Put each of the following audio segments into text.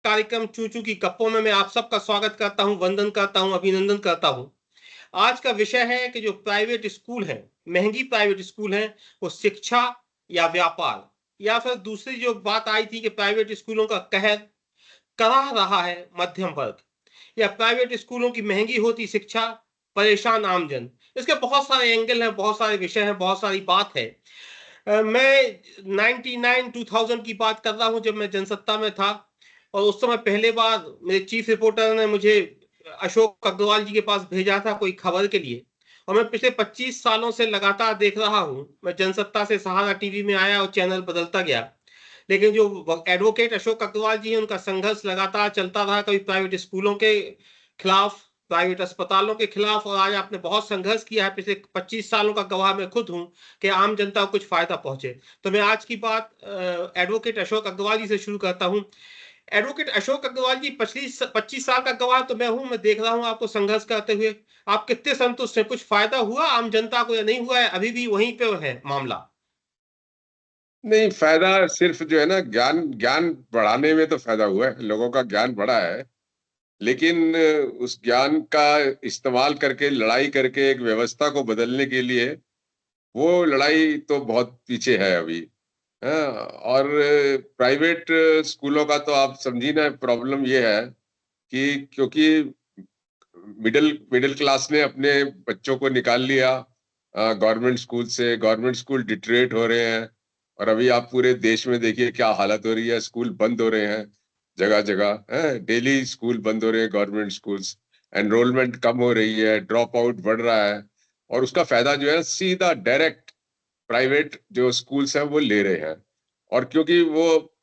कार्यक्रम चूचू की गप्पों में मैं आप सबका स्वागत करता हूं, वंदन करता हूं, अभिनंदन करता हूं। आज का विषय है कि जो प्राइवेट स्कूल हैं, महंगी प्राइवेट स्कूल हैं, वो शिक्षा या व्यापार, या फिर दूसरी जो बात आई थी कि प्राइवेट स्कूलों का कहर करा रहा है मध्यम वर्ग, या प्राइवेट स्कूलों की महंगी होती शिक्षा, परेशान आमजन। इसके बहुत सारे एंगल हैं, बहुत सारे विषय हैं, बहुत सारी बात है। मैं 99 2000 की बात कर रहा हूं, जब मैं जनसत्ता में था। और उस समय पहले बार मेरे चीफ रिपोर्टर ने मुझे अशोक अग्रवाल जी के पास भेजा था कोई खबर के लिए। और मैं पिछले 25 सालों से लगातार देख रहा हूं। मैं जनसत्ता से सहारा टीवी में आया और चैनल बदलता गया, लेकिन जो एडवोकेट अशोक अग्रवाल जी हैं, उनका संघर्ष लगातार चलता रहा, कभी प्राइवेट स्कूलों के खिलाफ, प्राइवेट अस्पतालों के खिलाफ। और आज आपने बहुत संघर्ष किया है, पिछले 25 सालों का गवाह मैं खुद हूं कि आम जनता को कुछ फायदा पहुंचे। तो मैं आज की बात एडवोकेट अशोक अग्रवाल जी से शुरू करता हूं। एडवोकेट अशोक अग्रवाल जी, 25 साल का गवाह तो मैं देख रहा हूं आपको संघर्ष करते हुए। आप कितने संतुष्ट हैं? कुछ फायदा हुआ आम जनता को या नहीं हुआ है? अभी भी वहीं पे है मामला? नहीं, फायदा सिर्फ जो है ना, ज्ञान ज्ञान बढ़ाने में तो फायदा हुआ है, लोगों का ज्ञान बढ़ा है। लेकिन उस ज्ञान का इस्तेमाल करके, लड़ाई करके एक व्यवस्था को बदलने के लिए, वो लड़ाई तो बहुत पीछे है अभी। हाँ, और प्राइवेट स्कूलों का तो आप समझिए ना, प्रॉब्लम ये है कि क्योंकि मिडिल मिडिल क्लास ने अपने बच्चों को निकाल लिया गवर्नमेंट स्कूल से। गवर्नमेंट स्कूल डिटरेट हो रहे हैं, और अभी आप पूरे देश में देखिए क्या हालत हो रही है। स्कूल बंद हो रहे हैं जगह जगह, है डेली स्कूल बंद हो रहे हैं गवर्नमेंट स्कूल्स। एनरोलमेंट कम हो रही है, ड्रॉप आउट बढ़ रहा है, और उसका फायदा जो है सीधा डायरेक्ट प्राइवेट जो स्कूल्स हैं वो ले रहे हैं। और क्योंकि वो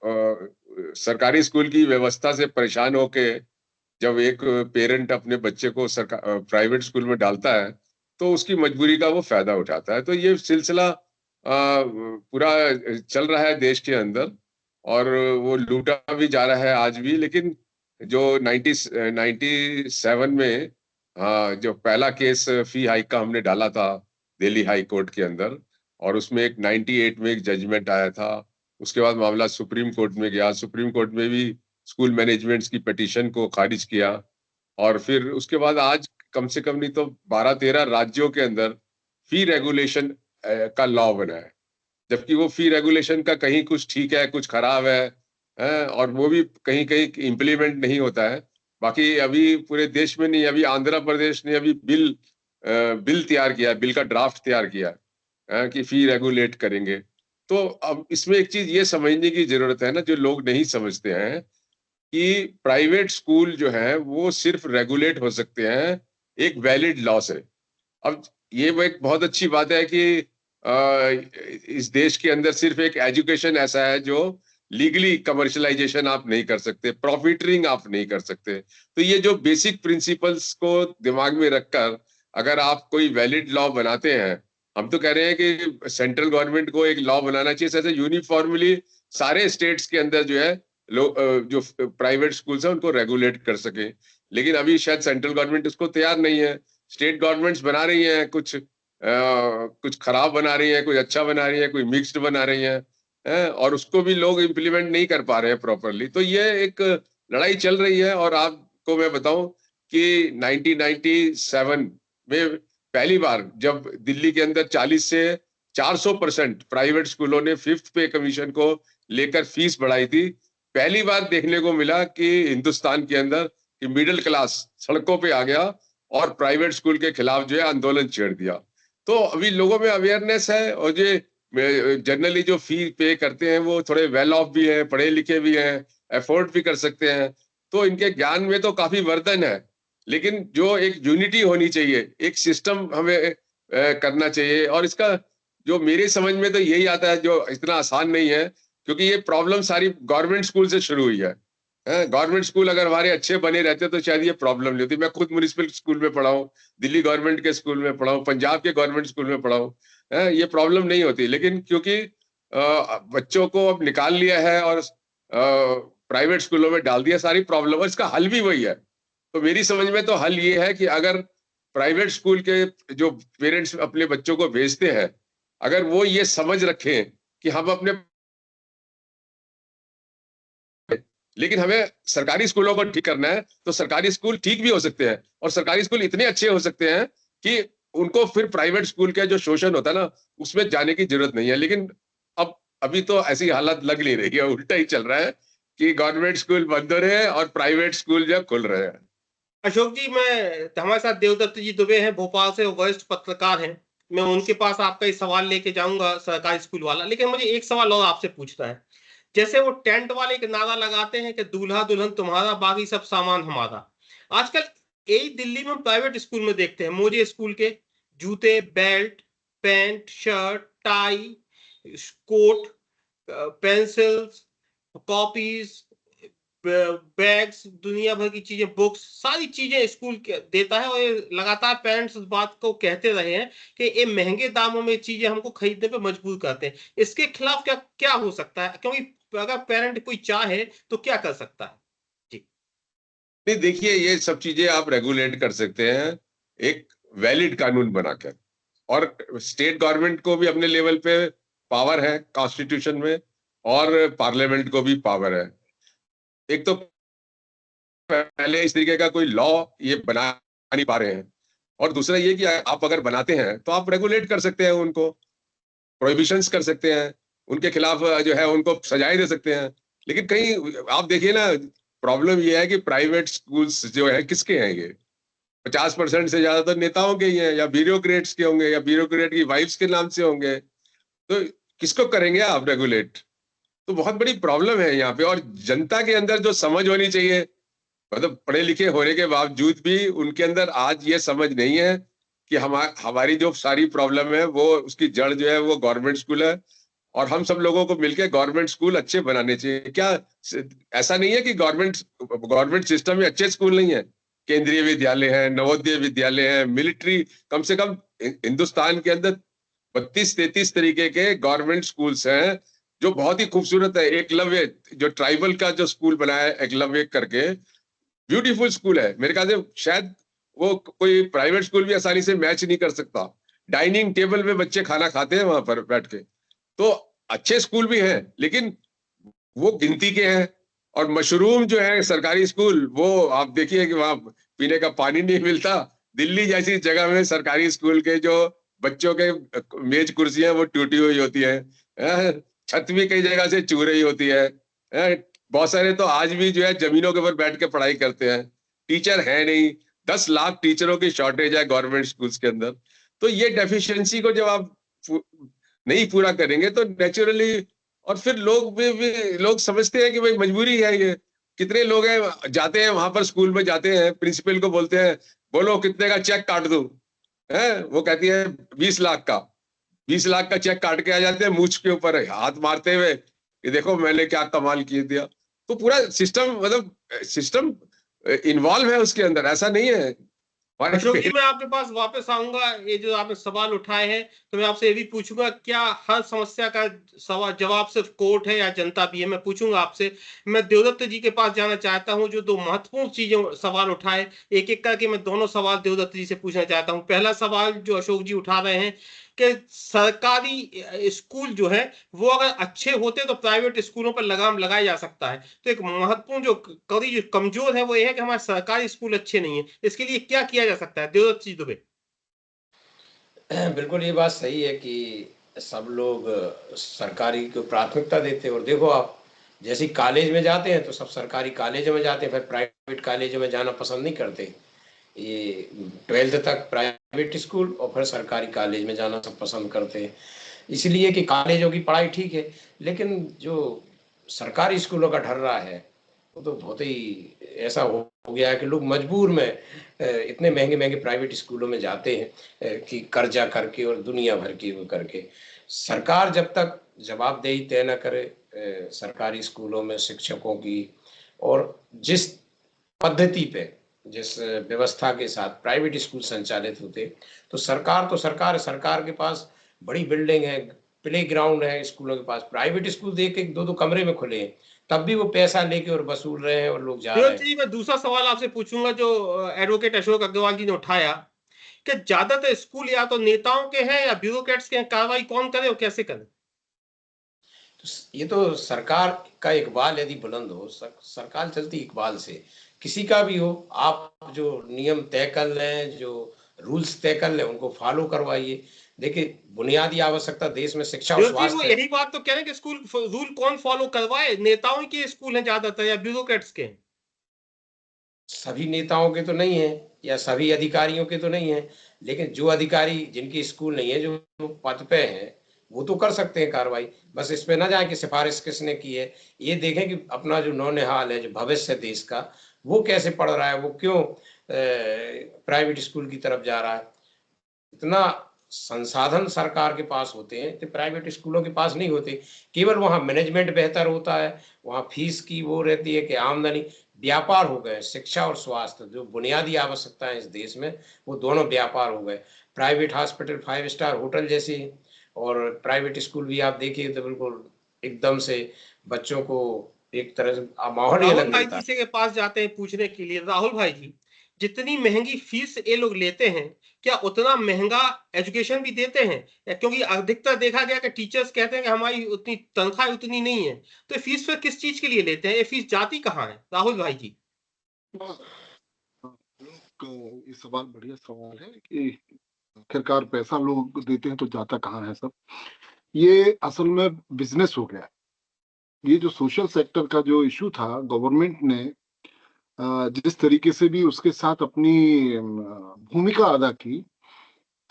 सरकारी स्कूल की व्यवस्था से परेशान होके जब एक पेरेंट अपने बच्चे को सरकार प्राइवेट स्कूल में डालता है, तो उसकी मजबूरी का वो फायदा उठाता है। तो ये सिलसिला पूरा चल रहा है देश के अंदर, और वो लूटा भी जा रहा है आज भी। लेकिन जो 97 में जो पहला केस फी हाइक का हमने डाला था दिल्ली हाई कोर्ट के अंदर, और उसमें एक 98 में एक जजमेंट आया था। उसके बाद मामला सुप्रीम कोर्ट में गया, सुप्रीम कोर्ट में भी स्कूल मैनेजमेंट्स की पिटीशन को खारिज किया। और फिर उसके बाद आज कम से कम नहीं तो 12-13 राज्यों के अंदर फी रेगुलेशन का लॉ बना है। जबकि वो फी रेगुलेशन का कहीं कुछ ठीक है, कुछ खराब है, और वो भी कहीं कहीं इम्प्लीमेंट नहीं होता है। बाकी अभी पूरे देश में नहीं, अभी आंध्र प्रदेश ने अभी बिल तैयार किया है, बिल का ड्राफ्ट तैयार किया है कि फी रेगुलेट करेंगे। तो अब इसमें एक चीज ये समझने की जरूरत है ना, जो लोग नहीं समझते हैं, कि प्राइवेट स्कूल जो है वो सिर्फ रेगुलेट हो सकते हैं एक वैलिड लॉ से। अब ये वो एक बहुत अच्छी बात है कि इस देश के अंदर सिर्फ एक एजुकेशन ऐसा है जो लीगली कमर्शलाइजेशन आप नहीं कर सकते, प्रॉफिटरिंग आप नहीं कर सकते। तो ये जो बेसिक प्रिंसिपल्स को दिमाग में रखकर अगर आप कोई वैलिड लॉ बनाते हैं, हम तो कह रहे हैं कि सेंट्रल गवर्नमेंट को एक लॉ बनाना चाहिए ऐसे यूनिफॉर्मली सारे स्टेट्स के अंदर जो है जो प्राइवेट स्कूल्स हैं उनको रेगुलेट कर सके। लेकिन अभी शायद सेंट्रल गवर्नमेंट उसको तैयार नहीं है। स्टेट गवर्नमेंट्स बना रही हैं, कुछ खराब बना रही हैं, कुछ अच्छा बना रही हैं, कोई मिक्स्ड बना रही हैं, और उसको भी लोग इम्प्लीमेंट नहीं कर पा रहे हैं प्रॉपरली। तो ये एक लड़ाई चल रही है। और आपको मैं बताऊं कि 1997 में पहली बार जब दिल्ली के अंदर 40 से 400% प्राइवेट स्कूलों ने फिफ्थ पे कमीशन को लेकर फीस बढ़ाई थी, पहली बार देखने को मिला कि हिंदुस्तान के अंदर कि मिडिल क्लास सड़कों पे आ गया और प्राइवेट स्कूल के खिलाफ जो है आंदोलन छेड़ दिया। तो अभी लोगों में अवेयरनेस है, और जो जनरली जो फी पे करते हैं वो थोड़े वेल ऑफ भी हैं, पढ़े लिखे भी हैं, अफोर्ड भी कर सकते हैं। तो इनके ज्ञान में तो काफी वर्धन है। लेकिन जो एक यूनिटी होनी चाहिए, एक सिस्टम हमें करना चाहिए। और इसका जो मेरे समझ में तो यही आता है, जो इतना आसान नहीं है, क्योंकि ये प्रॉब्लम सारी गवर्नमेंट स्कूल से शुरू हुई है। गवर्नमेंट स्कूल अगर हमारे अच्छे बने रहते तो शायद ये प्रॉब्लम नहीं होती। मैं खुद म्युनिसिपल स्कूल में पढ़ा हूँ, दिल्ली गवर्नमेंट के स्कूल में पढ़ा हूँ, पंजाब के गवर्नमेंट स्कूल में पढ़ा हूँ, ये प्रॉब्लम नहीं होती। लेकिन क्योंकि बच्चों को अब निकाल लिया है और प्राइवेट स्कूलों में डाल दिया, सारी प्रॉब्लम, और इसका हल भी वही है। तो मेरी समझ में तो हल ये है कि अगर प्राइवेट स्कूल के जो पेरेंट्स अपने बच्चों को भेजते हैं, अगर वो ये समझ रखें कि हम अपने लेकिन हमें सरकारी स्कूलों को ठीक करना है, तो सरकारी स्कूल ठीक भी हो सकते हैं और सरकारी स्कूल इतने अच्छे हो सकते हैं कि उनको फिर प्राइवेट स्कूल का जो शोषण होता है ना, उसमें जाने की जरूरत नहीं है। लेकिन अब अभी तो ऐसी हालत लग नहीं रही है, उल्टा ही चल रहा है कि गवर्नमेंट स्कूल बंद हो रहे हैं और प्राइवेट स्कूल जो खुल रहे हैं। अशोक जी, मैं हमारे साथ देवदत्त जी दुबे हैं, भोपाल से, वरिष्ठ पत्रकार हैं। मैं उनके पास आपका ये सवाल लेके जाऊंगा सरकारी स्कूल वाला, लेकिन मुझे एक सवाल और आपसे पूछना है। जैसे वो टेंट वाले एक नारा लगाते हैं कि दूल्हा दुल्हन तुम्हारा, बाकी सब सामान हमारा। आजकल यही दिल्ली में प्राइवेट स्कूल में देखते हैं, मोजे स्कूल के जूते, belt, pant, shirt, tie, coat, pencils, copies, bags, दुनिया भर की चीजें, बुक्स, सारी चीजें स्कूल देता है। और ये लगातार पेरेंट्स इस बात को कहते रहे हैं कि ये महंगे दामों में चीजें हमको खरीदने पे मजबूर करते हैं। इसके खिलाफ क्या क्या हो सकता है, क्योंकि अगर पेरेंट कोई चाहे तो क्या कर सकता है? जी। नहीं, देखिए, ये सब चीजें आप रेगुलेट कर सकते हैं एक वैलिड कानून बनाकर। और स्टेट गवर्नमेंट को भी अपने लेवल पे पावर है कॉन्स्टिट्यूशन में, और पार्लियामेंट को भी पावर है। एक तो पहले इस तरीके का कोई लॉ ये बना नहीं पा रहे हैं, और दूसरा ये कि आप अगर बनाते हैं तो आप रेगुलेट कर सकते हैं, उनको प्रोहिबिशंस कर सकते हैं, उनके खिलाफ जो है उनको सजाएं दे सकते हैं। लेकिन कहीं आप देखिए ना, प्रॉब्लम ये है कि प्राइवेट स्कूल्स जो है किसके हैं ये? 50% से ज्यादा तो नेताओं के ही हैं, या ब्यूरोक्रेट्स के होंगे, या ब्यूरोक्रेट की वाइफ्स के नाम से होंगे। तो किसको करेंगे आप रेगुलेट? तो बहुत बड़ी प्रॉब्लम है यहाँ पे। और जनता के अंदर जो समझ होनी चाहिए, मतलब पढ़े लिखे होने के बावजूद भी उनके अंदर आज ये समझ नहीं है कि हमारी जो सारी प्रॉब्लम है वो उसकी जड़ जो है वो गवर्नमेंट स्कूल है, और हम सब लोगों को मिलकर गवर्नमेंट स्कूल अच्छे बनाने चाहिए। क्या ऐसा नहीं है कि गवर्नमेंट गवर्नमेंट सिस्टम में अच्छे स्कूल नहीं है? केंद्रीय विद्यालय है, नवोदय विद्यालय है, मिलिट्री, कम से कम हिंदुस्तान के अंदर 32-33 तरीके के गवर्नमेंट स्कूल्स हैं जो बहुत ही खूबसूरत है। एकलव्य, जो ट्राइबल का जो स्कूल बनाया है एकलव्य करके, ब्यूटीफुल स्कूल है। मेरे ख्याल से शायद वो कोई प्राइवेट स्कूल भी आसानी से मैच नहीं कर सकता। डाइनिंग टेबल पे बच्चे खाना खाते हैं वहां पर बैठ के। तो अच्छे स्कूल भी हैं, लेकिन वो गिनती के हैं। और मशरूम जो है सरकारी स्कूल, वो आप देखिए कि वहां पीने का पानी नहीं मिलता। दिल्ली जैसी जगह में सरकारी स्कूल के जो बच्चों के मेज कुर्सियां वो टूटी हुई होती है, छत भी कई जगह से चूर रही होती है, बहुत सारे तो आज भी जो है जमीनों के ऊपर बैठ के पढ़ाई करते हैं। टीचर है नहीं, 10 लाख टीचरों की शॉर्टेज है गवर्नमेंट स्कूल्स के अंदर। तो ये डेफिशिएंसी को जब आप नहीं पूरा करेंगे तो नेचुरली, और फिर लोग समझते हैं कि भाई मजबूरी है ये। कितने लोग हैं जाते हैं वहां पर, स्कूल में जाते हैं, प्रिंसिपल को बोलते हैं बोलो कितने का चेक काट दूं, है वो कहती है 20 लाख का। 20 लाख का चेक काट के आ जाते हैं, मूछ के ऊपर हाथ मारते हुए कि देखो मैंने क्या कमाल किए दिया। तो पूरा सिस्टम, मतलब सिस्टम इन्वॉल्व है उसके अंदर, ऐसा नहीं है हमारे अशोक जी, मैं आपके पास वापस आऊंगा। ये जो आपने सवाल उठाए हैं, तो मैं आपसे ये भी पूछूंगा, क्या हर समस्या का सवाल जवाब सिर्फ कोर्ट है या जनता भी है? मैं पूछूंगा आपसे। मैं देवदत्त जी के पास जाना चाहता हूं, जो दो महत्वपूर्ण चीजें सवाल उठाए। एक एक करके मैं दोनों सवाल देवदत्त जी से पूछना चाहता हूं। पहला सवाल जो अशोक जी उठा रहे हैं कि सरकारी स्कूल जो है वो अगर अच्छे होते तो प्राइवेट स्कूलों पर लगाम लगाया जा सकता है। तो एक महत्वपूर्ण जो कड़ी जो कमजोर है वो ये है कि हमारे सरकारी स्कूल अच्छे नहीं है। इसके लिए क्या किया जा सकता है, देवदत्त जी दुबे? बिल्कुल ये बात सही है कि सब लोग सरकारी को प्राथमिकता देते हैं। और देखो आप, जैसे कॉलेज में जाते हैं तो सब सरकारी कॉलेज में जाते हैं, फिर प्राइवेट कॉलेज में जाना पसंद नहीं करते। ये 12th तक प्राइवेट स्कूल और फिर सरकारी कॉलेज में जाना सब पसंद करते हैं। इसलिए कि कॉलेजों की पढ़ाई ठीक है, लेकिन जो सरकारी स्कूलों का ढर रहा है वो तो बहुत ही ऐसा हो गया है कि लोग मजबूर में इतने महंगे महंगे प्राइवेट स्कूलों में जाते हैं कि कर्जा करके और दुनिया भर की वो करके। सरकार जब तक जवाबदेही तय न करे सरकारी स्कूलों में शिक्षकों की, और जिस पद्धति पे, जिस व्यवस्था के साथ प्राइवेट स्कूल संचालित होते, तो सरकार है, सरकार के पास बड़ी बिल्डिंग है, प्ले ग्राउंड है स्कूलों के पास। प्राइवेट स्कूल देख एक दो दो कमरे में खुले हैं, तब भी वो पैसा लेके और वसूल रहे हैं और लोग जा रहे देवदत्त हैं। जी, मैं दूसरा सवाल आपसे पूछूंगा जो एडवोकेट अशोक अग्रवाल जी ने उठाया कि ज्यादातर स्कूल या तो नेताओं के हैं या ब्यूरोक्रेट्स के हैं, कार्रवाई कौन करे और कैसे करे? ये तो सरकार का इकबाल यदि बुलंद हो, सरकार चलती इकबाल से, किसी का भी हो, आप जो नियम तय कर लें, जो रूल्स तय कर लें, उनको फॉलो करवाइए। देखिए, बुनियादी आवश्यकता देश में शिक्षा और विनोद जी, वो स्वास्थ्य है। यही बात तो कह रहे हैं कि स्कूल रूल कौन फॉलो करवाए? नेताओं के स्कूल हैं ज्यादातर या ब्यूरोक्रेट्स के? सभी नेताओं के तो नहीं है या सभी अधिकारियों के तो नहीं है, लेकिन जो अधिकारी जिनकी स्कूल नहीं है, जो पद पे हैं, वो तो कर सकते हैं कार्रवाई। बस इस पे ना जाए कि सिफारिश किसने की है, ये देखें कि अपना जो नौनिहाल है, जो भविष्य है देश का, वो कैसे पढ़ रहा है, वो क्यों प्राइवेट स्कूल की तरफ जा रहा है। इतना संसाधन सरकार के पास होते हैं तो प्राइवेट स्कूलों के पास नहीं होते। केवल वहाँ मैनेजमेंट बेहतर होता है, वहाँ फीस की वो रहती है कि आमदनी, व्यापार हो गए शिक्षा और स्वास्थ्य, जो बुनियादी आवश्यकता है इस देश में, वो दोनों व्यापार हो गए। प्राइवेट हॉस्पिटल 5 स्टार होटल जैसे, और प्राइवेट स्कूल भी आप देखिए तो बिल्कुल एकदम से बच्चों को एक तरह से माहौल ही राहुल अलग भाई मिलता जी है। से के पास जाते हैं पूछने के लिए। राहुल भाई जी, जितनी महंगी फीस ये लोग लेते हैं, क्या उतना महंगा एजुकेशन भी देते हैं? या क्योंकि अधिकतर देखा गया कि टीचर्स कहते हैं कि हमारी उतनी तनख्वाह उतनी नहीं है, तो फीस फिर किस चीज के लिए लेते हैं? ये फीस जाती कहाँ है राहुल भाई जी? ये सवाल बढ़िया सवाल है कि आखिरकार पैसा लोग देते हैं तो जाता कहाँ है सब। ये असल में बिजनेस हो गया। ये जो सोशल सेक्टर का जो इशू था, गवर्नमेंट ने जिस तरीके से भी उसके साथ अपनी भूमिका अदा की,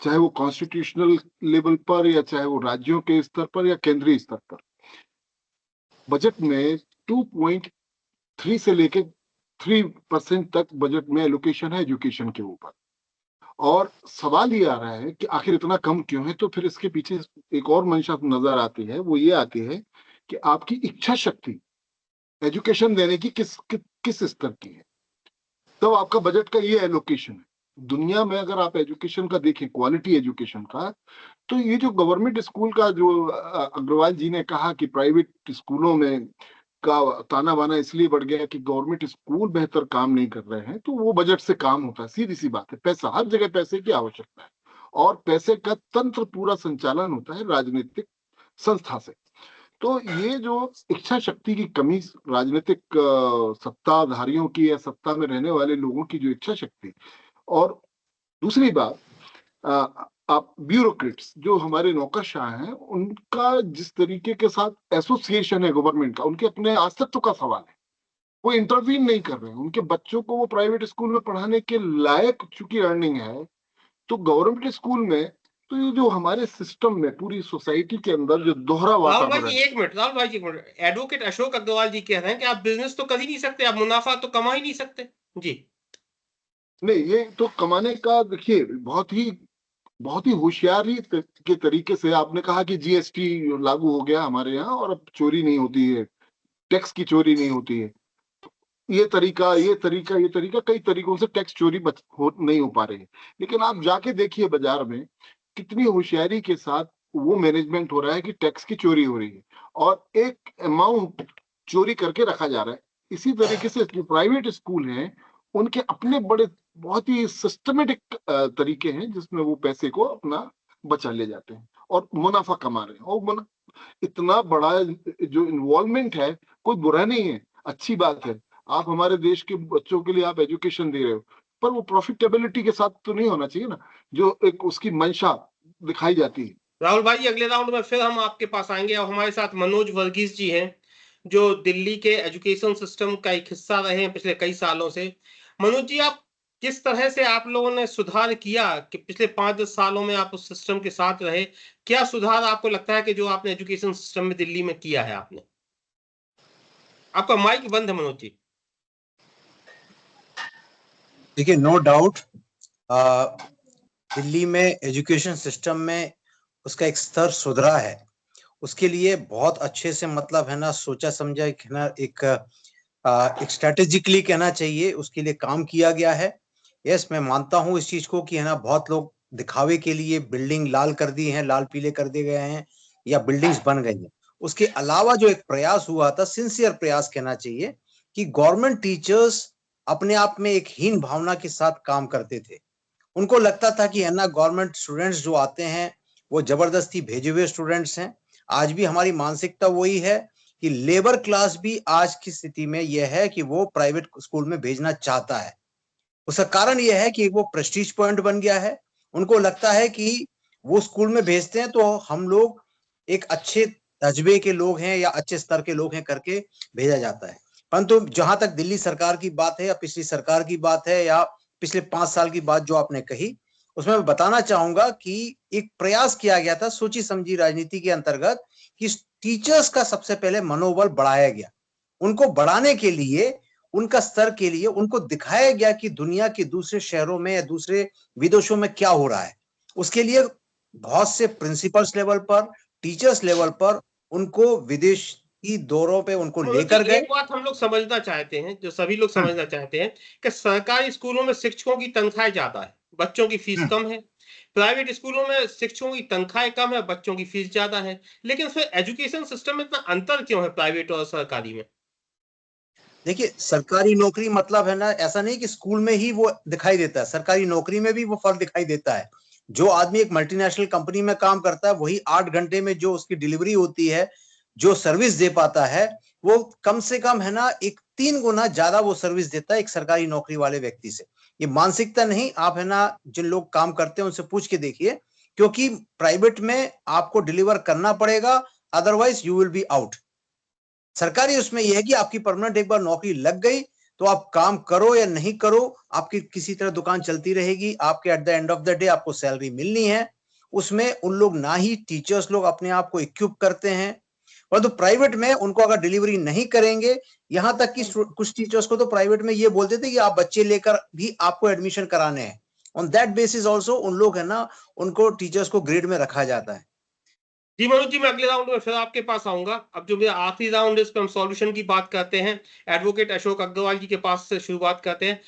चाहे वो कॉन्स्टिट्यूशनल लेवल पर या चाहे वो राज्यों के स्तर पर या केंद्रीय स्तर पर, बजट में 2.3 से लेके 3% तक बजट में एलोकेशन है एजुकेशन के ऊपर। और सवाल ये आ रहा है कि आखिर इतना कम क्यों है। तो फिर इसके पीछे एक और मंशा नजर आती है, वो ये आती है कि आपकी इच्छा शक्ति एजुकेशन देने की किस स्तर की है, तो आपका बजट का ये एलोकेशन है। दुनिया में अगर आप एजुकेशन का देखें, क्वालिटी एजुकेशन का, तो ये जो गवर्नमेंट स्कूल का जो अग्रवाल जी ने कहा कि प्राइवेट स्कूलों में का ताना बाना इसलिए बढ़ गया कि गवर्नमेंट स्कूल बेहतर काम नहीं कर रहे हैं, तो वो बजट से काम होता है। सीधी सी बात है, पैसा हर जगह पैसे की आवश्यकता है, और पैसे का तंत्र पूरा संचालन होता है राजनीतिक संस्था से। तो ये जो इच्छा शक्ति की कमी, राजनीतिक सत्ताधारियों की या सत्ता में रहने वाले लोगों की जो इच्छा शक्ति, और दूसरी बात आप ब्यूरोक्रेट्स जो हमारे नौकरशाह हैं, उनका जिस तरीके के साथ एसोसिएशन है गवर्नमेंट का, उनके अपने अस्तित्व का सवाल है। वो इंटरवीन नहीं कर रहे हैं, उनके बच्चों को वो प्राइवेट स्कूल में पढ़ाने के लायक चूंकि अर्निंग है, तो गवर्नमेंट स्कूल में, तो ये जो हमारे सिस्टम में पूरी सोसाइटी के अंदर जो दोहरा राहुल भाई वातावरण जी एक मिनट, राहुल भाई जी एक मिनट। एडवोकेट अशोक अग्रवाल जी कह रहे हैं कि आप बिजनेस तो कर ही नहीं सकते, आप मुनाफा तो कमा ही नहीं सकते जी। नहीं, ये तो कमाने का देखिए बहुत ही होशियारी के तरीके से आपने कहा कि जीएसटी लागू हो गया हमारे यहाँ और अब चोरी नहीं होती है, टैक्स की चोरी नहीं होती है। ये तरीका कई तरीकों से टैक्स चोरी नहीं हो पा रही है। लेकिन आप जाके देखिए बाजार में कितनी होशियारी के साथ वो मैनेजमेंट हो रहा है कि टैक्स की चोरी हो रही है और एक अमाउंट चोरी करके रखा जा रहा है। इसी तरीके से जो प्राइवेट स्कूल हैं, उनके अपने बड़े बहुत ही सिस्टमेटिक तरीके हैं जिसमें वो पैसे को अपना बचा ले जाते हैं और मुनाफा कमा रहे हैं। और इतना बड़ा जो इन्वॉल्वमेंट है, कोई बुरा नहीं है, अच्छी बात है। आप हमारे देश के बच्चों के लिए आप एजुकेशन दे रहे हो, पर वो प्रॉफिटेबिलिटी के साथ तो नहीं होना चाहिए ना, जो एक उसकी मंशा दिखाई जाती है। राहुल भाई, अगले राउंड में फिर हम आपके पास आएंगे और हमारे साथ मनोज वर्गीस जी हैं, जो दिल्ली के एजुकेशन सिस्टम का एक हिस्सा रहे हैं पिछले कई सालों से। मनोज जी, आप किस तरह से आप लोगों ने सुधार किया कि पिछले 5-10 सालों में आप उस सिस्टम के साथ रहे? क्या सुधार आपको लगता है कि जो आपने एजुकेशन सिस्टम में दिल्ली में किया है आपने? आपका माइक बंद है मनोज जी। देखिए, नो डाउट दिल्ली में एजुकेशन सिस्टम में उसका एक स्तर सुधरा है। उसके लिए बहुत अच्छे से मतलब है ना सोचा समझा है ना, एक स्ट्रेटेजिकली कहना चाहिए, उसके लिए काम किया गया है। यस, मैं मानता हूँ इस चीज को कि है ना बहुत लोग दिखावे के लिए बिल्डिंग लाल कर दी हैं, लाल पीले कर दिए गए हैं या बिल्डिंग्स बन गई हैं। उसके अलावा जो एक प्रयास हुआ था, सिंसियर प्रयास कहना चाहिए, कि गवर्नमेंट टीचर्स अपने आप में एक हीन भावना के साथ काम करते थे। उनको लगता था कि है ना गवर्नमेंट स्टूडेंट्स जो आते हैं वो जबरदस्ती भेजे हुए स्टूडेंट्स हैं, आज भी हमारी मानसिकता वही है कि लेबर क्लास भी आज की स्थिति में यह है कि वो प्राइवेट स्कूल में भेजना चाहता है। उसका कारण यह है कि वो प्रेस्टीज पॉइंट बन गया है। उनको लगता है कि वो स्कूल में भेजते हैं तो हम लोग एक अच्छे तजबे के लोग हैं या अच्छे स्तर के लोग हैं करके भेजा जाता है। परंतु जहां तक दिल्ली सरकार की बात है या पिछली सरकार की बात है या पिछले 5 साल की बात जो आपने कही, उसमें मैं बताना चाहूंगा कि एक प्रयास किया गया था सोची समझी राजनीति के अंतर्गत कि टीचर्स का सबसे पहले मनोबल बढ़ाया गया। उनको बढ़ाने के लिए, उनका स्तर के लिए उनको दिखाया गया कि दुनिया के दूसरे शहरों में या दूसरे विदेशों में क्या हो रहा है। उसके लिए बहुत से प्रिंसिपल्स लेवल पर, टीचर्स लेवल पर उनको विदेश की दौरों पे उनको लेकर गए। एक बात हम लोग समझना चाहते हैं, जो सभी लोग समझना चाहते हैं, कि सरकारी स्कूलों में शिक्षकों की तनख्वाह ज्यादा है, बच्चों की फीस कम है। प्राइवेट स्कूलों में शिक्षकों की तनख्वाह कम है, बच्चों की फीस ज्यादा है। लेकिन फिर एजुकेशन सिस्टम में इतना अंतर क्यों है प्राइवेट और सरकारी में? देखिए, सरकारी नौकरी मतलब है ना, ऐसा नहीं कि स्कूल में ही वो दिखाई देता है, सरकारी नौकरी में भी वो फर्क दिखाई देता है। जो आदमी एक मल्टीनेशनल कंपनी में काम करता है, वही 8 घंटे में जो उसकी डिलीवरी होती है, जो सर्विस दे पाता है, वो कम से कम है ना एक 3 गुना ज्यादा वो सर्विस देता है एक सरकारी नौकरी वाले व्यक्ति से। ये मानसिकता नहीं, आप है ना जिन लोग काम करते हैं उनसे पूछ के देखिए, क्योंकि प्राइवेट में आपको डिलीवर करना पड़ेगा, otherwise you will be out. सरकारी उसमें यह है कि आपकी परमानेंट एक बार नौकरी लग गई तो आप काम करो या नहीं करो, आपकी किसी तरह दुकान चलती रहेगी, आपके at the end of the day आपको सैलरी मिलनी है। उसमें उन लोग ना ही टीचर्स लोग अपने आप को इक्विप करते हैं, परंतु प्राइवेट में उनको अगर डिलीवरी नहीं करेंगे, यहां तक कि कुछ टीचर्स को तो प्राइवेट में ये बोलते थे कि आप बच्चे लेकर भी आपको एडमिशन कराने हैं। ऑन दैट बेसिस ऑल्सो उन लोग है ना, उनको टीचर्स को ग्रेड में रखा जाता है। जी मनोज जी, मैं अगले राउंड में फिर आपके पास आऊंगा। अब जो मेरा आखिरी राउंड है, इस पर हम सॉल्यूशन की बात करते हैं। एडवोकेट अशोक अग्रवाल जी के पास से शुरुआत करते हैं।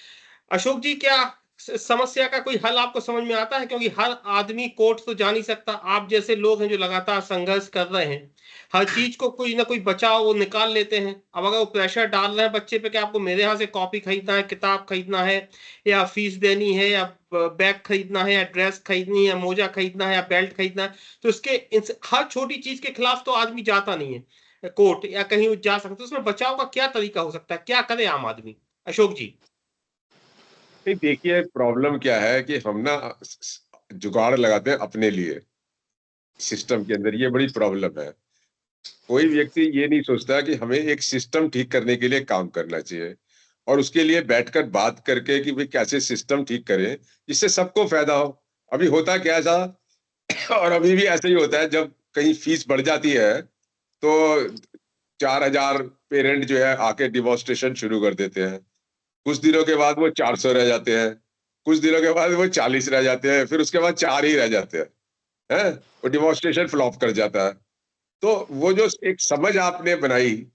अशोक जी, क्या समस्या का कोई हल आपको समझ में आता है? क्योंकि हर आदमी कोर्ट तो जा नहीं सकता। आप जैसे लोग हैं जो लगातार संघर्ष कर रहे हैं, हर चीज को कोई ना कोई बचाव वो निकाल लेते हैं। अब अगर वो प्रेशर डाल रहे हैं बच्चे पे कि आपको मेरे यहाँ से कॉपी खरीदना है, किताब खरीदना है, या फीस देनी है, या बैग खरीदना है, या ड्रेस खरीदनी है, या मोजा खरीदना है, या बेल्ट खरीदना है, तो इसके हर छोटी चीज के खिलाफ तो आदमी जाता नहीं है कोर्ट या कहीं जा सकता। तो उसमें बचाव का क्या तरीका हो सकता है? क्या करे आम आदमी? अशोक जी। नहीं, देखिए प्रॉब्लम क्या है कि हम ना जुगाड़ लगाते हैं अपने लिए सिस्टम के अंदर, ये बड़ी प्रॉब्लम है। कोई व्यक्ति ये नहीं सोचता कि हमें एक सिस्टम ठीक करने के लिए काम करना चाहिए और उसके लिए बैठकर बात करके कि भाई कैसे सिस्टम ठीक करें जिससे सबको फायदा हो। अभी होता क्या था और अभी भी ऐसे ही होता है, जब कहीं फीस बढ़ जाती है तो 4,000 पेरेंट जो है आके डिमॉन्स्ट्रेशन शुरू कर देते हैं। कुछ दिनों के बाद वो 400 रह जाते हैं, कुछ दिनों के बाद वो 40 रह जाते हैं, फिर उसके बाद 4 ही रह जाते हैं। वो डिमॉन्स्ट्रेशन फ्लॉप कर जाता है। तो वो जो एक समझ आपने बनाई,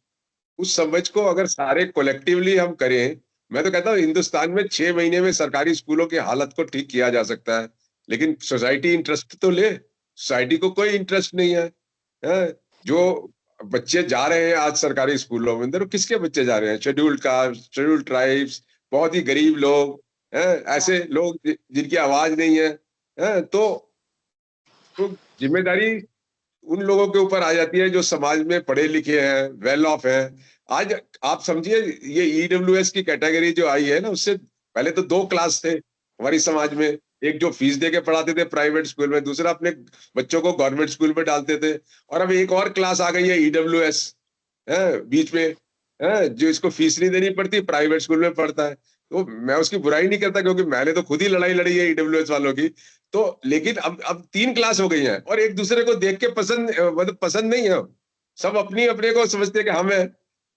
उस समझ को अगर सारे कोलेक्टिवली हम करें, मैं तो कहता हूँ हिंदुस्तान में 6 महीने में सरकारी स्कूलों की हालत को ठीक किया जा सकता है। लेकिन सोसाइटी इंटरेस्ट तो ले, सोसाइटी को कोई इंटरेस्ट नहीं है? जो बच्चे जा रहे हैं आज सरकारी स्कूलों में, अंदर किसके बच्चे जा रहे हैं? शेड्यूल्ड कास्ट, शेड्यूल्ड ट्राइब्स, बहुत ही गरीब लोग हैं, ऐसे लोग जिनकी आवाज नहीं है? तो जिम्मेदारी उन लोगों के ऊपर आ जाती है जो समाज में पढ़े लिखे हैं, वेल ऑफ हैं। आज आप समझिए ये ईडब्ल्यूएस की कैटेगरी जो आई है ना, उससे पहले तो 2 क्लास थे हमारी समाज में। एक जो फीस दे के पढ़ाते थे प्राइवेट स्कूल में, दूसरा अपने बच्चों को गवर्नमेंट स्कूल में डालते थे, और अब एक और क्लास आ गई है ईडब्ल्यूएस है बीच में, है जो इसको फीस नहीं देनी पड़ती, प्राइवेट स्कूल में पढ़ता है। तो मैं उसकी बुराई नहीं करता क्योंकि मैंने तो खुद ही लड़ाई लड़ी है ईडब्ल्यूएस वालों की। तो लेकिन अब 3 क्लास हो गई हैं और एक दूसरे को देख के मतलब पसंद नहीं है। सब अपनी अपने को समझते हैं कि हम है,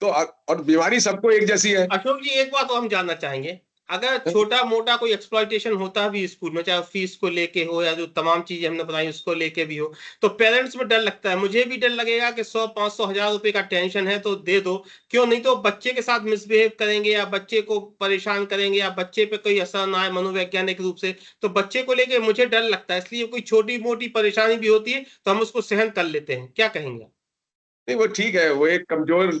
तो और बीमारी सबको एक जैसी है। अशोक जी, एक बात और हम जानना चाहेंगे। अगर छोटा मोटा कोई एक्सप्लॉइटेशन होता भी स्कूल में, चाहे फीस को लेके हो या जो तमाम चीजें हमने बताई उसको लेके भी हो, तो पेरेंट्स में डर लगता है। मुझे भी डर लगेगा कि 100, 500, 1000 रुपए का टेंशन है तो दे दो, क्यों नहीं तो बच्चे के साथ मिसबिहेव करेंगे या बच्चे को परेशान करेंगे या बच्चे पे कोई असर ना आए मनोवैज्ञानिक रूप से। तो बच्चे को लेके मुझे डर लगता है, इसलिए कोई छोटी मोटी परेशानी भी होती है तो हम उसको सहन कर लेते हैं। क्या कहेंगे? नहीं, वो ठीक है, वो एक कमजोर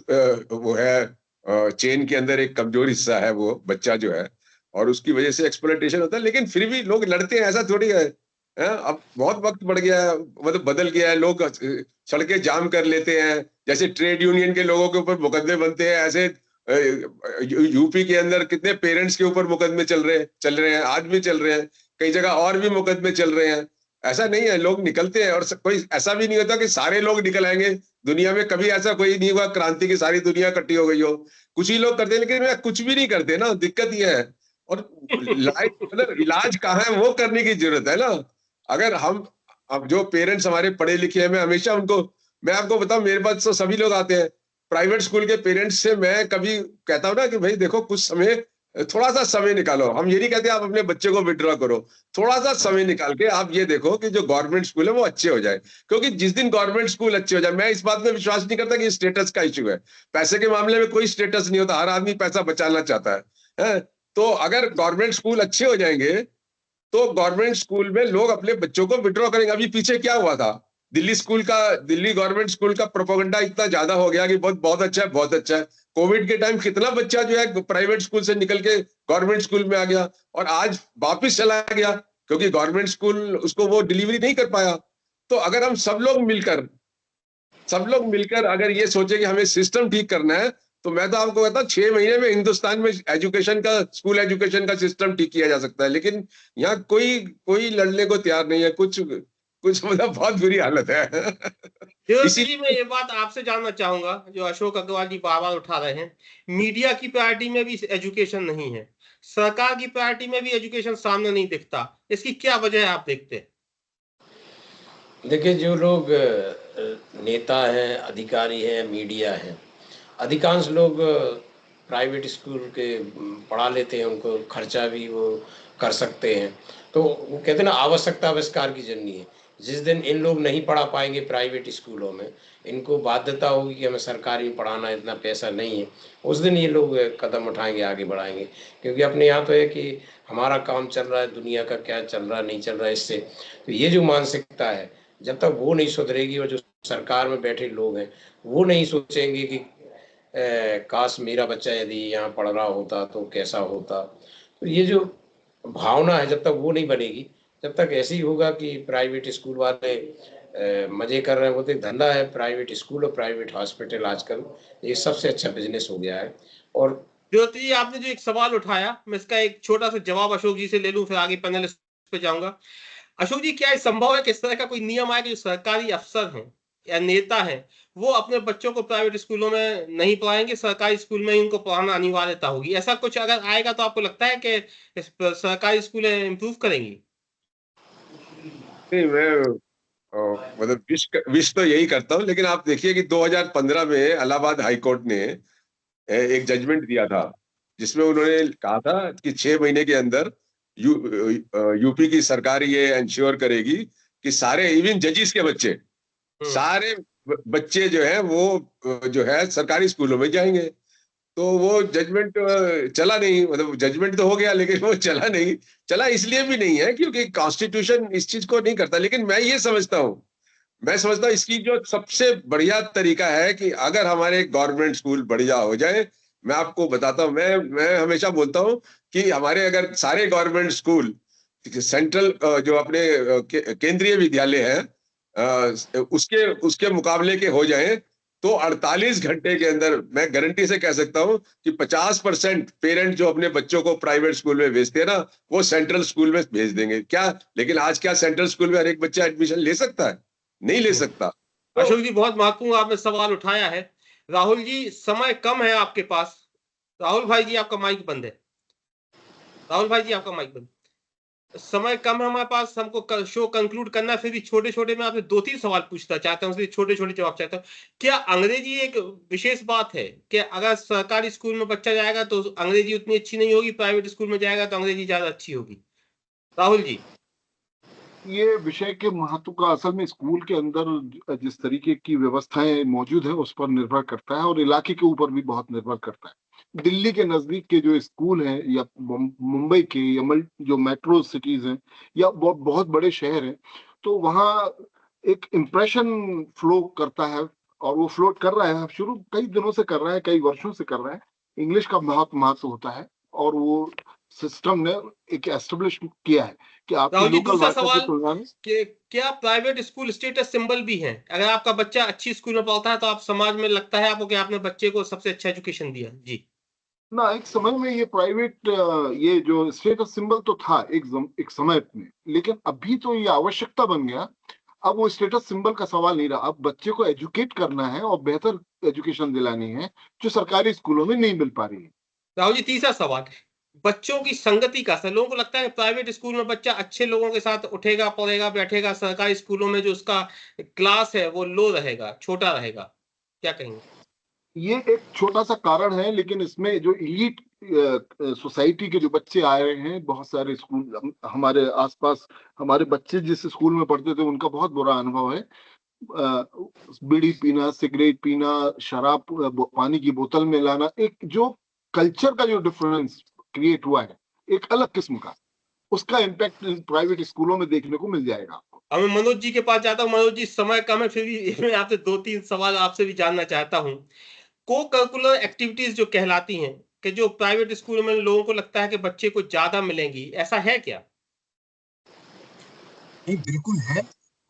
वो है, चेन के अंदर एक कमजोर हिस्सा है वो बच्चा जो है, और उसकी वजह से एक्सप्लॉइटेशन होता है। लेकिन फिर भी लोग लड़ते हैं, ऐसा थोड़ी है। अब बहुत वक्त बढ़ गया है, मतलब बदल गया है, लोग सड़कें जाम कर लेते हैं, जैसे ट्रेड यूनियन के लोगों के ऊपर मुकदमे बनते हैं, ऐसे यूपी के अंदर कितने पेरेंट्स के ऊपर मुकदमे चल रहे हैं, आज भी चल रहे हैं, कई जगह और भी मुकदमे चल रहे हैं। ऐसा नहीं है, लोग निकलते हैं, और कोई ऐसा भी नहीं होता कि सारे लोग निकल आएंगे। दुनिया में कभी ऐसा कोई नहीं हुआ क्रांति की सारी दुनिया इकट्ठी हो गई हो, कुछ ही लोग करते हैं, लेकिन कुछ भी नहीं करते ना, दिक्कत ये है। और मतलब इलाज कहाँ है वो करने की जरूरत है ना। अगर हम, अब जो पेरेंट्स हमारे पढ़े लिखे हैं, मैं हमेशा उनको, मैं आपको बताऊं, मेरे पास तो सभी लोग आते हैं प्राइवेट स्कूल के पेरेंट्स से, मैं कभी कहता हूं ना कि भाई देखो, कुछ समय, थोड़ा सा समय निकालो। हम ये नहीं कहते आप अपने बच्चे को विड्रॉ करो, थोड़ा सा समय निकाल के आप ये देखो कि जो गवर्नमेंट स्कूल है वो अच्छे हो जाए। क्योंकि जिस दिन गवर्नमेंट स्कूल अच्छे हो जाए, मैं इस बात में विश्वास नहीं करता कि स्टेटस का इश्यू है। पैसे के मामले में कोई स्टेटस नहीं होता, हर आदमी पैसा बचाना चाहता है? तो अगर गवर्नमेंट स्कूल अच्छे हो जाएंगे तो गवर्नमेंट स्कूल में लोग अपने बच्चों को विड्रॉ करेंगे। अभी पीछे क्या हुआ था, दिल्ली गवर्नमेंट स्कूल का प्रोपेगेंडा इतना ज्यादा हो गया कि बहुत बहुत अच्छा है, बहुत अच्छा है। कोविड के टाइम कितना बच्चा जो है प्राइवेट स्कूल से निकल के गवर्नमेंट स्कूल में आ गया, और आज वापिस चला गया, क्योंकि गवर्नमेंट स्कूल उसको वो डिलीवरी नहीं कर पाया। तो अगर हम सब लोग मिलकर अगर ये सोचे कि हमें सिस्टम ठीक करना है, तो मैं तो आपको कहता हूँ 6 महीने में हिंदुस्तान में स्कूल एजुकेशन का सिस्टम ठीक किया जा सकता है। लेकिन यहाँ कोई लड़ने को तैयार नहीं है, कुछ मतलब बहुत बुरी हालत है। देवर्षि जी, मैं ये बात आपसे जानना चाहूंगा, जो अशोक अग्रवाल जी बार बार उठा रहे हैं, मीडिया की प्रायोरिटी में भी एजुकेशन नहीं है, सरकार की प्रायोरिटी में भी एजुकेशन सामने नहीं दिखता, इसकी क्या वजह है आप देखते हैं? देखिए, जो लोग नेता हैं, अधिकारी हैं, मीडिया हैं, अधिकांश लोग प्राइवेट स्कूल के पढ़ा लेते हैं, उनको खर्चा भी वो कर सकते हैं। तो वो कहते हैं ना, आवश्यकता आविष्कार की जननी है। जिस दिन इन लोग नहीं पढ़ा पाएंगे प्राइवेट स्कूलों में, इनको बाध्यता होगी कि हमें सरकारी में पढ़ाना, इतना पैसा नहीं है, उस दिन ये लोग कदम उठाएंगे, आगे बढ़ाएंगे। क्योंकि अपने यहाँ तो है कि हमारा काम चल रहा है, दुनिया का क्या चल रहा नहीं चल रहा है इससे। तो ये जो मानसिकता है, जब तक वो नहीं सुधरेगी, और जो सरकार में बैठे लोग हैं वो नहीं सोचेंगे कि काश मेरा बच्चा यदि यहाँ पढ़ रहा होता तो कैसा होता। तो ये जो भावना है, जब तक वो नहीं बनेगी, जब तक ऐसे ही होगा कि प्राइवेट स्कूल वाले मजे कर रहे होते। धंधा है प्राइवेट स्कूल और प्राइवेट हॉस्पिटल, आजकल ये सबसे अच्छा बिजनेस हो गया है। और ज्योति जी, आपने जो एक सवाल उठाया, मैं इसका एक छोटा सा जवाब अशोक जी से ले लूं, फिर आगे पैनल पे जाऊंगा। अशोक जी, क्या संभव है कि इस तरह का कोई नियम आए कि जो सरकारी अफसर हैं या नेता हैं, वो अपने बच्चों को प्राइवेट स्कूलों में नहीं पढ़ाएंगे, सरकारी स्कूल में ही उनको पढ़ाना अनिवार्यता होगी? ऐसा कुछ अगर आएगा तो आपको लगता है कि सरकारी स्कूलें इंप्रूव करेंगी? नहीं, मैं मतलब विश तो यही करता हूँ, लेकिन आप देखिए कि 2015 में इलाहाबाद हाई कोर्ट ने एक जजमेंट दिया था, जिसमें उन्होंने कहा था कि 6 महीने के अंदर यूपी की सरकार ये इंश्योर करेगी कि सारे, इवन जजिस के बच्चे, सारे बच्चे जो है वो जो है सरकारी स्कूलों में जाएंगे। तो वो जजमेंट चला नहीं, मतलब जजमेंट तो हो गया लेकिन वो चला इसलिए भी नहीं है क्योंकि कॉन्स्टिट्यूशन इस चीज को नहीं करता। लेकिन मैं समझता हूँ इसकी जो सबसे बढ़िया तरीका है कि अगर हमारे गवर्नमेंट स्कूल बढ़िया हो जाए। मैं आपको बताता हूँ, मैं हमेशा बोलता हूँ कि हमारे अगर सारे गवर्नमेंट स्कूल सेंट्रल जो अपने केंद्रीय विद्यालय है उसके उसके मुकाबले के हो जाएं, तो 48 घंटे के अंदर मैं गारंटी से कह सकता हूं कि 50% पेरेंट जो अपने बच्चों को प्राइवेट स्कूल में भेजते हैं ना, वो सेंट्रल स्कूल में भेज देंगे। क्या, लेकिन आज क्या सेंट्रल स्कूल में हर एक बच्चा एडमिशन ले सकता है? नहीं ले सकता। अशोक जी, बहुत महत्वपूर्ण आपने सवाल उठाया है। राहुल जी, समय कम है आपके पास। राहुल भाई जी, आपका माइक बंद है। राहुल भाई जी, आपका माइक बंद। समय कम है हमारे पास, हमको शो कंक्लूड करना है, फिर भी छोटे छोटे मैं आपसे 2-3 सवाल पूछना चाहता हूँ, इसलिए छोटे छोटे जवाब चाहता हूँ। क्या अंग्रेजी एक विशेष बात है कि अगर सरकारी स्कूल में बच्चा जाएगा तो अंग्रेजी उतनी अच्छी नहीं होगी, प्राइवेट स्कूल में जाएगा तो अंग्रेजी ज्यादा अच्छी होगी? राहुल जी। ये विषय के महत्व का असल में स्कूल के अंदर जिस तरीके की व्यवस्थाएं मौजूद है उस पर निर्भर करता है, और इलाके के ऊपर भी बहुत निर्भर करता है। दिल्ली के नजदीक के जो स्कूल हैं, या मुंबई के, या जो मेट्रो सिटीज हैं, या बहुत बड़े शहर हैं, तो वहाँ एक इम्प्रेशन फ्लो करता है, और वो फ्लोट कर रहा है, अब शुरू कई दिनों से कर रहा है, कई वर्षों से कर रहा है। इंग्लिश का बहुत महत्व होता है, और वो सिस्टम ने एक एस्टेब्लिश किया है कि आपकी राहुल जी, लोकल दूसरा भाषा की सवाल तुलना में कि क्या प्राइवेट स्कूल स्टेटस सिंबल भी है? अगर आपका बच्चा अच्छी स्कूल में पढ़ता है तो आप समाज में लगता है आपको कि आपने बच्चे को सबसे अच्छा एजुकेशन दिया। जी। ना, एक समय में ये प्राइवेट ये जो स्टेटस सिंबल तो था एक समय में, लेकिन अभी तो ये आवश्यकता बन गया। अब वो स्टेटस सिंबल का सवाल नहीं रहा, अब बच्चे को एजुकेट करना है और बेहतर एजुकेशन दिलानी है जो सरकारी स्कूलों में नहीं मिल पा रही है। राहुल जी, तीसरा सवाल, बच्चों की संगति का असर। लोगों को लगता है प्राइवेट स्कूल में बच्चा अच्छे लोगों के साथ उठेगा, पढ़ेगा, बैठेगा, सरकारी स्कूलों में जो उसका क्लास है वो लो रहेगा, छोटा रहेगा। क्या कहेंगे? ये एक छोटा सा कारण है, लेकिन इसमें जो इलीट सोसाइटी के जो बच्चे आ रहे हैं, बहुत सारे स्कूल हमारे आसपास, हमारे बच्चे जिस स्कूल में पढ़ते थे उनका बहुत बुरा अनुभव है। बीड़ी पीना, सिगरेट पीना, शराब, पानी की बोतल में लाना, एक जो कल्चर का जो डिफरेंस क्रिएट हुआ है एक अलग किस्म का, उसका इम्पैक्ट प्राइवेट स्कूलों में देखने को मिल जाएगा आपको। अब मैं मनोज जी के पास जाता हूँ। मनोज जी, समय कम है, फिर भी मैं आपसे 2-3 सवाल आपसे भी जानना चाहता हूँ। को करिकुलर एक्टिविटीज जो कहलाती हैं, कि जो प्राइवेट स्कूल में लोगों को लगता है कि बच्चे को ज्यादा मिलेंगी, ऐसा है क्या? नहीं, बिल्कुल है।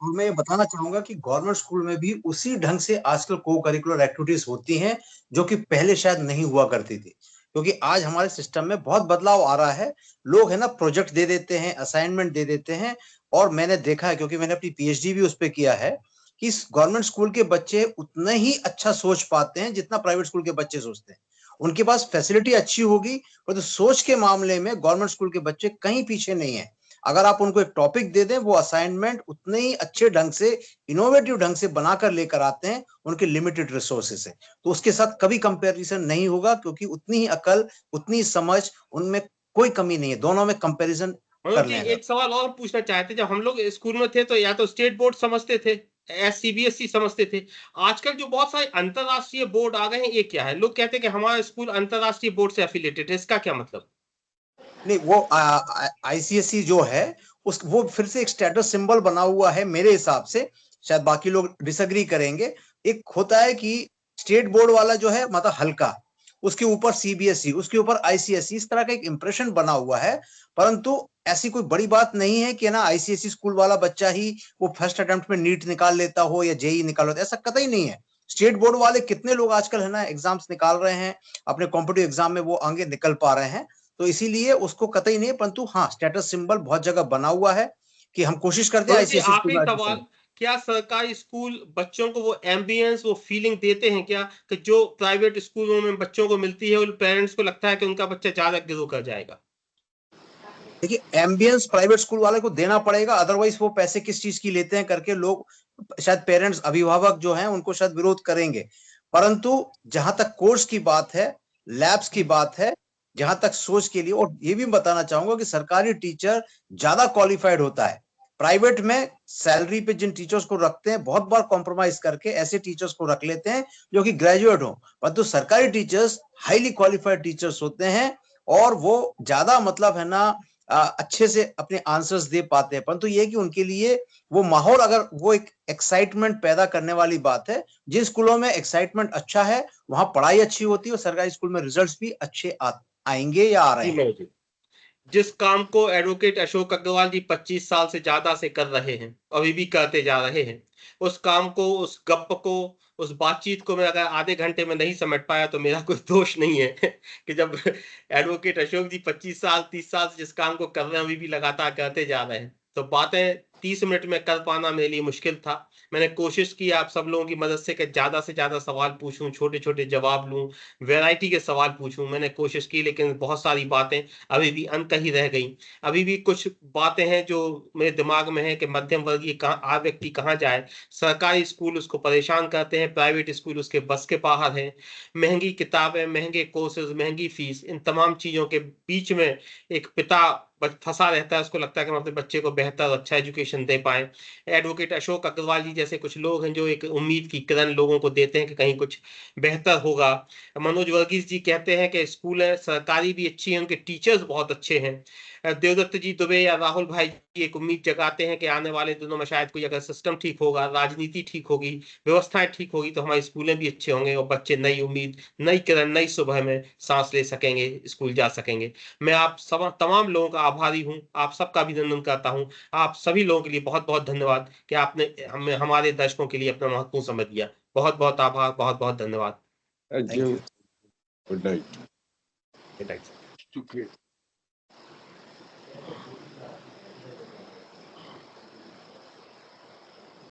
और मैं ये बताना चाहूंगा कि गवर्नमेंट स्कूल में भी उसी ढंग से आजकल को करिकुलर एक्टिविटीज होती हैं जो कि पहले शायद नहीं हुआ करती थी, क्योंकि आज हमारे सिस्टम में बहुत बदलाव आ रहा है। लोग है ना प्रोजेक्ट दे देते हैं, असाइनमेंट दे देते हैं, और मैंने देखा है, क्योंकि मैंने अपनी पीएचडी भी उस पर किया है, कि गवर्नमेंट स्कूल के बच्चे उतना ही अच्छा सोच पाते हैं जितना प्राइवेट स्कूल के बच्चे सोचते हैं। उनके पास फैसिलिटी अच्छी होगी, पर तो सोच के मामले में गवर्नमेंट स्कूल के बच्चे कहीं पीछे नहीं है। अगर आप उनको एक टॉपिक दे दें, वो असाइनमेंट उतने ही अच्छे ढंग से, इनोवेटिव ढंग से बनाकर लेकर आते हैं उनके लिमिटेड रिसोर्सेस से। तो उसके साथ कभी कंपैरिजन नहीं होगा, क्योंकि उतनी ही अकल, उतनी समझ, उनमें कोई कमी नहीं है। दोनों में कंपैरिजन मनोज कर जी, लें अगर। एक सवाल और पूछना चाहते। जब हम लोग स्कूल में थे तो या तो स्टेट बोर्ड समझते थे या सीबीएसई समझते थे। आजकल जो बहुत सारे अंतरराष्ट्रीय बोर्ड आ गए हैं, ये क्या है? लोग कहते हैं कि हमारा स्कूल अंतरराष्ट्रीय बोर्ड से एफिलिएटेड है, इसका क्या मतलब? नहीं, वो आईसीएसई जो है उस वो फिर से एक स्टेटस सिंबल बना हुआ है मेरे हिसाब से। शायद बाकी लोग डिसएग्री करेंगे। एक होता है कि स्टेट बोर्ड वाला जो है मतलब हल्का, उसके ऊपर सीबीएसई, उसके ऊपर आईसीएसई, इस तरह का एक इंप्रेशन बना हुआ है। परंतु ऐसी कोई बड़ी बात नहीं है कि ना आईसीएसई स्कूल वाला बच्चा ही वो फर्स्ट अटेम्प्ट में नीट निकाल लेता हो या जेई निकाल लेता, ऐसा कतई नहीं है। स्टेट बोर्ड वाले कितने लोग आजकल है ना एग्जाम्स निकाल रहे हैं, अपने कॉम्पिटिटिव एग्जाम में वो आगे निकल पा रहे हैं। तो इसीलिए उसको कतई नहीं है, परंतु हाँ, स्टेटस सिंबल बहुत जगह बना हुआ है कि हम कोशिश करते हैं मनोज जी, आईसीएसई स्कूल आखिरी में सवाल, एडमिशन। क्या सरकारी स्कूल बच्चों को वो एम्बियंस, वो फीलिंग देते हैं क्या, कि जो प्राइवेट स्कूलों में बच्चों को मिलती है? उन पेरेंट्स को लगता है कि उनका बच्चा ज्यादा ग्रो कर जाएगा। देखिए, एम्बियंस प्राइवेट स्कूल वाले को देना पड़ेगा, अदरवाइज वो पैसे किस चीज की लेते हैं करके लोग, शायद पेरेंट्स, अभिभावक जो हैं उनको शायद विरोध करेंगे। परंतु जहां तक कोर्स की बात है, लैब्स की बात है, जहां तक सोच के लिए, और ये भी बताना चाहूंगा कि सरकारी टीचर ज्यादा क्वालिफाइड होता है। प्राइवेट में सैलरी पे जिन टीचर्स को रखते हैं, बहुत बार कॉम्प्रोमाइज करके ऐसे टीचर्स को रख लेते हैं जो कि ग्रेजुएट हो, परंतु सरकारी टीचर्स हाईली क्वालिफाइड टीचर्स होते हैं, और वो ज्यादा मतलब है ना अच्छे से अपने आंसर्स दे पाते हैं। परंतु ये कि उनके लिए वो माहौल, अगर वो एक एक्साइटमेंट पैदा करने वाली बात है, जिन स्कूलों में एक्साइटमेंट अच्छा है वहां पढ़ाई अच्छी होती है, और सरकारी स्कूल में रिजल्ट्स भी अच्छे आएंगे या आ रहे जी हैं। मनोज जी, जिस काम को एडवोकेट अशोक अग्रवाल जी 25 साल से ज्यादा से कर रहे हैं, अभी भी करते जा रहे हैं, उस काम को, उस गप को, उस बातचीत को मैं अगर आधे घंटे में नहीं समझ पाया तो मेरा कोई दोष नहीं है। कि जब एडवोकेट अशोक जी 25 साल 30 साल से जिस काम को कर रहे हैं, अभी भी लगातार करते जा रहे हैं, तो बातें 30 मिनट में कर पाना मेरे लिए मुश्किल था। मैंने कोशिश की आप सब लोगों की मदद से कि ज्यादा से ज्यादा सवाल पूछूं, छोटे छोटे जवाब लूं, वैरायटी के सवाल पूछूं। मैंने कोशिश की, लेकिन बहुत सारी बातें अभी भी अनकही रह गई। अभी भी कुछ बातें हैं जो मेरे दिमाग में है कि मध्यम वर्गीय कहाँ व्यक्ति कहाँ जाए। सरकारी स्कूल उसको परेशान करते हैं, प्राइवेट स्कूल उसके बस के बाहर है। महंगी किताबें, महंगे कोर्सेज, महंगी फीस, इन तमाम चीजों के बीच में एक पिता फंसा रहता है। उसको लगता है कि हम अपने बच्चे को बेहतर अच्छा एजुकेशन दे पाए। एडवोकेट अशोक अग्रवाल जी जैसे कुछ लोग हैं जो एक उम्मीद की किरण लोगों को देते हैं कि कहीं कुछ बेहतर होगा। मनोज वर्गीस जी कहते हैं कि स्कूल है, सरकारी भी अच्छी है, उनके टीचर्स बहुत अच्छे हैं। देवदत्त जी दुबे या राहुल भाई जी एक उम्मीद जगाते हैं कि आने वाले दिनों में शायद कोई अगर सिस्टम ठीक होगा, राजनीति ठीक होगी, व्यवस्थाएं ठीक होगी, तो हमारे स्कूलें भी अच्छे होंगे और बच्चे नई उम्मीद, नई किरण, नई सुबह में सांस ले सकेंगे, स्कूल जा सकेंगे। मैं आप सब तमाम लोगों का आभारी हूँ, आप सबका अभिनंदन करता हूँ। आप सभी लोगों के लिए बहुत बहुत धन्यवाद कि आपने हमें, हमारे दर्शकों के लिए अपना महत्वपूर्ण समय दिया। बहुत बहुत आभार, बहुत बहुत धन्यवाद। Thank you. Good night. Good night. शुक्रिया।